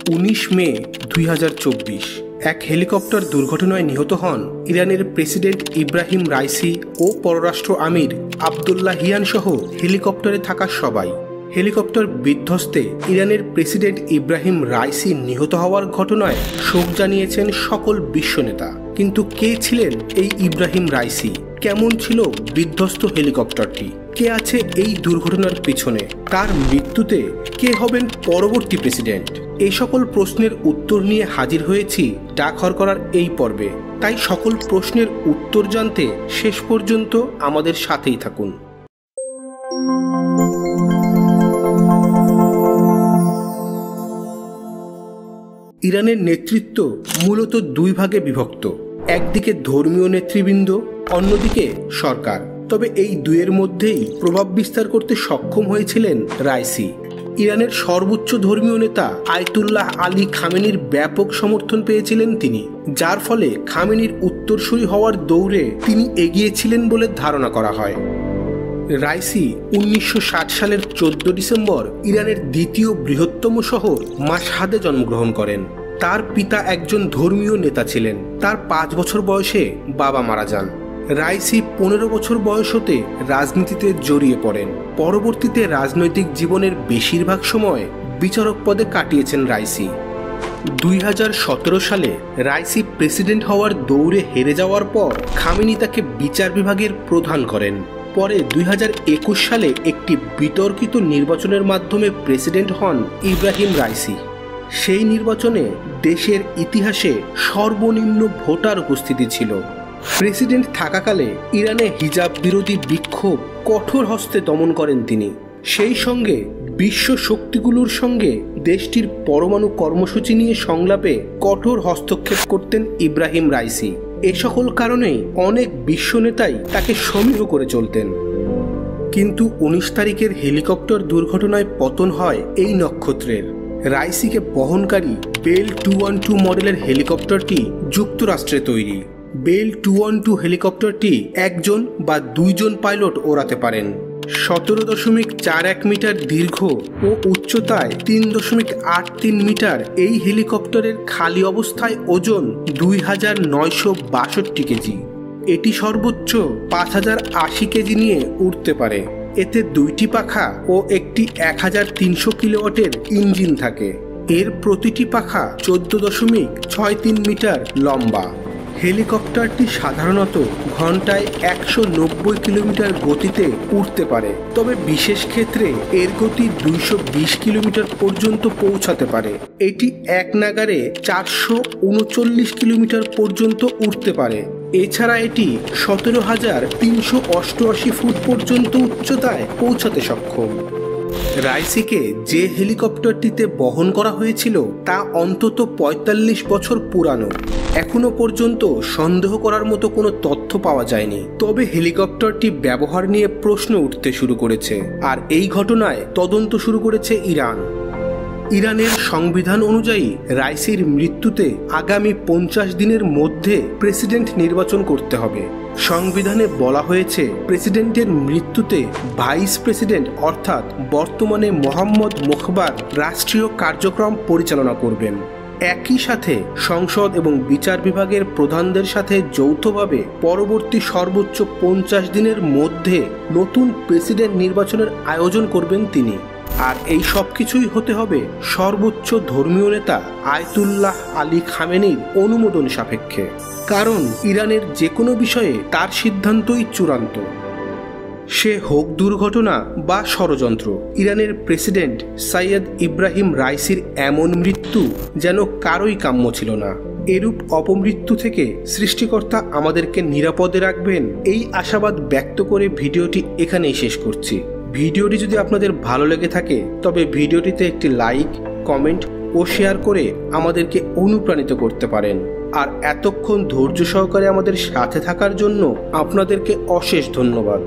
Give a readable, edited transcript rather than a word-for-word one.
19 মে 2024 এক হেলিকপ্টার দুর্ঘটনায় নিহত হন ইরানের প্রেসিডেন্ট ইব্রাহিম রাইসি ও পররাষ্ট্র আমির আবদুল্লাহিয়ান সহ হেলিকপ্টারে থাকা সবাই। হেলিকপ্টার বিধ্বস্তে ইরানের প্রেসিডেন্ট ইব্রাহিম রাইসি নিহত হওয়ার ঘটনায় শোক জানিয়েছেন সকল বিশ্ব নেতা। কিন্তু কে ছিলেন এই ইব্রাহিম রাইসি? কেমন ছিল বিধ্বস্ত হেলিকপ্টারটি? কে আছে এই দুর্ঘটনার পিছনে? তার মৃত্যুতে কে হবেন পরবর্তী প্রেসিডেন্ট? এই সকল প্রশ্নের উত্তর নিয়ে হাজির হয়েছি ডাকঘর করার এই পর্বে। তাই সকল প্রশ্নের উত্তর জানতে শেষ পর্যন্ত আমাদের সাথেই থাকুন। ইরানের নেতৃত্ব মূলত দুই ভাগে বিভক্ত, একদিকে ধর্মীয় নেতৃবৃন্দ, অন্যদিকে সরকার। তবে এই দুয়ের মধ্যেই প্রভাব বিস্তার করতে সক্ষম হয়েছিলেন রাইসি। ইরানের সর্বোচ্চ ধর্মীয় নেতা আয়াতুল্লাহ আলী খামেনির ব্যাপক সমর্থন পেয়েছিলেন তিনি, যার ফলে খামেনির উত্তরসূরি হওয়ার দৌড়ে তিনি এগিয়েছিলেন বলে ধারণা করা হয়। রাইসি 1960 সালের 14 ডিসেম্বর ইরানের দ্বিতীয় বৃহত্তম শহর মাশহাদে জন্মগ্রহণ করেন। তার পিতা একজন ধর্মীয় নেতা ছিলেন। তার 5 বছর বয়সে বাবা মারা যান। রাইসি 15 বছর বয়স হতে রাজনীতিতে জড়িয়ে পড়েন। পরবর্তীতে রাজনৈতিক জীবনের বেশিরভাগ সময় বিচারক পদে কাটিয়েছেন রাইসি। 2017 সালে রাইসি প্রেসিডেন্ট হওয়ার দৌড়ে হেরে যাওয়ার পর খামেনি তাকে বিচার বিভাগের প্রধান করেন। পরে 2021 সালে একটি বিতর্কিত নির্বাচনের মাধ্যমে প্রেসিডেন্ট হন ইব্রাহিম রাইসি। সেই নির্বাচনে দেশের ইতিহাসে সর্বনিম্ন ভোটার উপস্থিতি ছিল। প্রেসিডেন্ট থাকাকালে ইরানে হিজাব বিরোধী বিক্ষোভ কঠোর হস্তে দমন করেন তিনি। সেই সঙ্গে বিশ্ব শক্তিগুলোর সঙ্গে দেশটির পরমাণু কর্মসূচি নিয়ে সংলাপে কঠোর হস্তক্ষেপ করতেন ইব্রাহিম রাইসি। এ সকল কারণেই অনেক বিশ্ব নেতাই তাকে সমীহ করে চলতেন। কিন্তু 19 তারিখের হেলিকপ্টার দুর্ঘটনায় পতন হয় এই নক্ষত্রের। রাইসিকে বহনকারী বেল 212 মডেলের হেলিকপ্টারটি যুক্তরাষ্ট্রে তৈরি। বেল 212 হেলিকপ্টারটি একজন বা দুইজন পাইলট ওড়াতে পারেন। 17.41 মিটার দীর্ঘ ও উচ্চতায় 3.83 মিটার এই হেলিকপ্টারের খালি অবস্থায় ওজন 2962 কেজি। এটি সর্বোচ্চ 5080 কেজি নিয়ে উড়তে পারে। এতে 2টি পাখা ও একটি 1300 কিলোওয়াটের ইঞ্জিন থাকে। এর প্রতিটি পাখা 14.63 মিটার লম্বা। হেলিকপ্টারটি সাধারণত ঘন্টায় 190 কিলোমিটার গতিতে উড়তে পারে, তবে বিশেষ ক্ষেত্রে এর গতি 220 কিলোমিটার পর্যন্ত পৌঁছাতে পারে। এটি এক নাগাড়ে 439 কিলোমিটার পর্যন্ত উড়তে পারে। এছাড়া এটি 17,388 ফুট পর্যন্ত উচ্চতায় পৌঁছাতে সক্ষম। রাইসিকে যে হেলিকপ্টারটিতে বহন করা হয়েছিল তা অন্তত 45 বছর পুরানো। এখনো পর্যন্ত সন্দেহ করার মতো কোনো তথ্য পাওয়া যায়নি। তবে হেলিকপ্টারটি ব্যবহার নিয়ে প্রশ্ন উঠতে শুরু করেছে, আর এই ঘটনায় তদন্ত শুরু করেছে ইরান। ইরানের সংবিধান অনুযায়ী রাইসির মৃত্যুতে আগামী 50 দিনের মধ্যে প্রেসিডেন্ট নির্বাচন করতে হবে। সংবিধানে বলা হয়েছে প্রেসিডেন্টের মৃত্যুতে ভাইস প্রেসিডেন্ট অর্থাৎ বর্তমানে মোহাম্মদ মোখবার রাষ্ট্রীয় কার্যক্রম পরিচালনা করবেন। একই সাথে সংসদ এবং বিচার বিভাগের প্রধানদের সাথে যৌথভাবে পরবর্তী সর্বোচ্চ 50 দিনের মধ্যে নতুন প্রেসিডেন্ট নির্বাচনের আয়োজন করবেন তিনি। আর এই সব কিছুই হতে হবে সর্বোচ্চ ধর্মীয় নেতা আয়াতুল্লাহ আলী খামেনির অনুমোদন সাপেক্ষে। কারণ ইরানের যে কোনো বিষয়ে তার সিদ্ধান্তই চূড়ান্ত। সে হোক দুর্ঘটনা বা ষড়যন্ত্র, ইরানের প্রেসিডেন্ট সৈয়দ ইব্রাহিম রাইসির এমন মৃত্যু যেন কারোই কাম্য ছিল না। এরূপ অপমৃত্যু থেকে সৃষ্টিকর্তা আমাদেরকে নিরাপদে রাখবেন এই আশাবাদ ব্যক্ত করে ভিডিওটি এখানেই শেষ করছি। ভিডিওটি যদি আপনাদের ভালো লেগে থাকে তবে ভিডিওটিতে একটি লাইক, কমেন্ট ও শেয়ার করে আমাদেরকে অনুপ্রাণিত করতে পারেন। আর এতক্ষণ ধৈর্য সহকারে আমাদের সাথে থাকার জন্য আপনাদেরকে অশেষ ধন্যবাদ।